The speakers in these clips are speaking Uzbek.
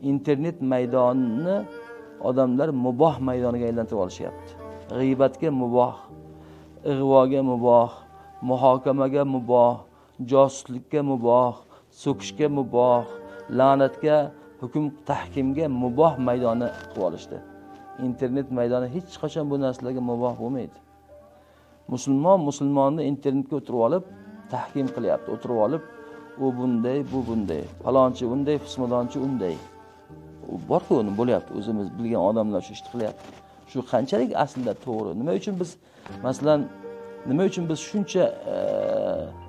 internet maydonini odamlar muboh maydoniga aylantirib olishyapti. G'iybatga muboh, ig'voga muboh, muhokamaga muboh, josuslikka muboh, so'kishga muboh, la'natga, hukm tahkimga muboh maydoni qilib olishdi. Internet maydoni hech qachon bu narsalarga muboh bo'lmaydi. Musulmonni internetga o'tirib olib tahkim qilyapti. O'tirib olib, u bunday, bu bunday, falonchi unday, husnudonchi unday. U bor-ku, uni bo'lyapti. O'zimiz bilgan odamlar shu ishni qilyapti. Shu qanchalik aslida to'g'ri? Nima uchun biz masalan shuncha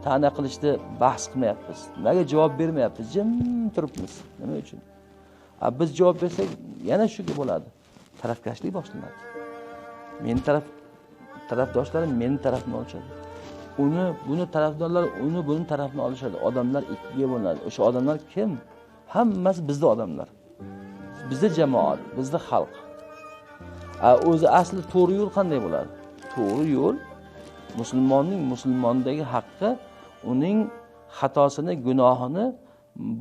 ta'na qilishni bahs qilmayapmiz? Nimaga javob bermayapmiz? Jim turibmiz. Nima uchun? Biz javob bersak, yana shuga bo'ladi. Tarafkashlik boshlanadi. Men tarafdoshlarim meni tarafimni olishadi. Buni tarafdorlar buni tarafini olishadi. Odamlar ikkiga bo'linadi. O'sha odamlar kim? Hammasi bizda odamlar. Bizda jamoat, bizda xalq. O'zi asli to'g'ri yo'l qanday bo'ladi? To'g'ri yo'l musulmondagi haqqi, uning xatosini, gunohini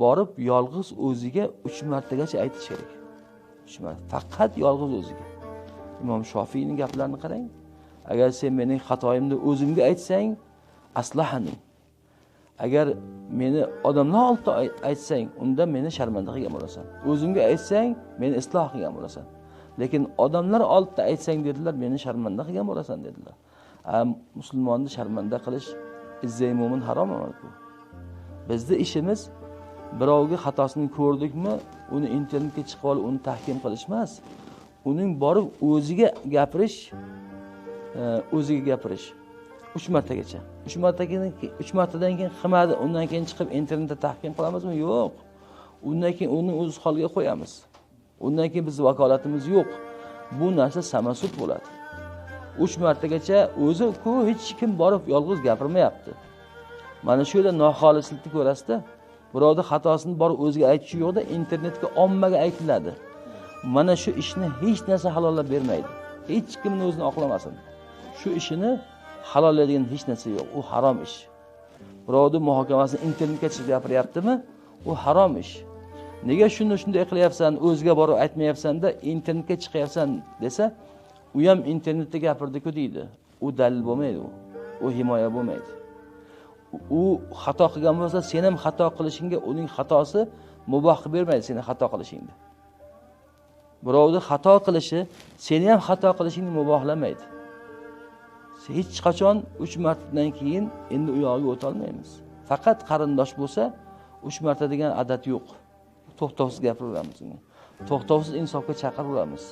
borib yolg'iz o'ziga 3 martagacha aytish kerak. 3 marta. Faqat yolg'iz o'ziga. Imom Shofiyning gaplarini qarang. Agar sen mening xatoyimni o'zimga aytsang, aslahani. Agar meni odamlar oldida aytsang, unda meni sharmanda qilgan bo'lasan. O'zimga aytsang, meni isloh qilgan bo'lasan. Lekin odamlar oldida aytsang dedilar, meni sharmanda qilgan bo'lasan dedilar. Musulmonni sharmanda qilish izzay mo'min harom emas-ku. Bizning ishimiz birovga xatosini ko'rdikmi, uni internetga chiqib olib, uni tahkim qilish emas. Uning borib o'ziga gapirish. 3 martagacha. 3 martadan keyin qilmadi, undan keyin chiqib internetda tahkim qilamizmi? Yo'q. Undan keyin uni o'z holiga qo'yamiz. Undan keyin bizning vakolatimiz yo'q. Bu narsa samasut bo'ladi. 3 martagacha o'zi-ku hech kim borib yolg'iz gapirmayapti. Mana shu yerda noxolislikni ko'rasizda, birovning xatosini borib o'ziga aytish yo'qda, internetga ommaga aytiladi. Mana shu ishni hech narsa halollab bermaydi. Hech kimni o'zini oqlamasin. Shu ishini halollaydigan hech narsa yo'q. U harom ish. Birovning muhokamasini internetga chiqib gapiryaptimi? U harom ish. Nega shunday qilyapsan, o'ziga borib aytmayapsan-da, internetga chiqyapsan desa, u ham internetda gapirdi-ku deydi. U dalil bo'lmaydi u. U himoya bo'lmaydi. U xato qilgan bo'lsa, sen ham xato qilishingga uning xatosi muboh qilib bermaydi seni xato qilishingni. Birovning xato qilishi seni ham xato qilishingni mubohlamaydi. Hech qachon 3 martadan keyin endi u yog'iga o'ta olmaymiz. Faqat qarindosh bo'lsa 3 marta degan adat yo'q. To'xtovsiz gapiraveramiz. To'xtovsiz insofga chaqiraveramiz.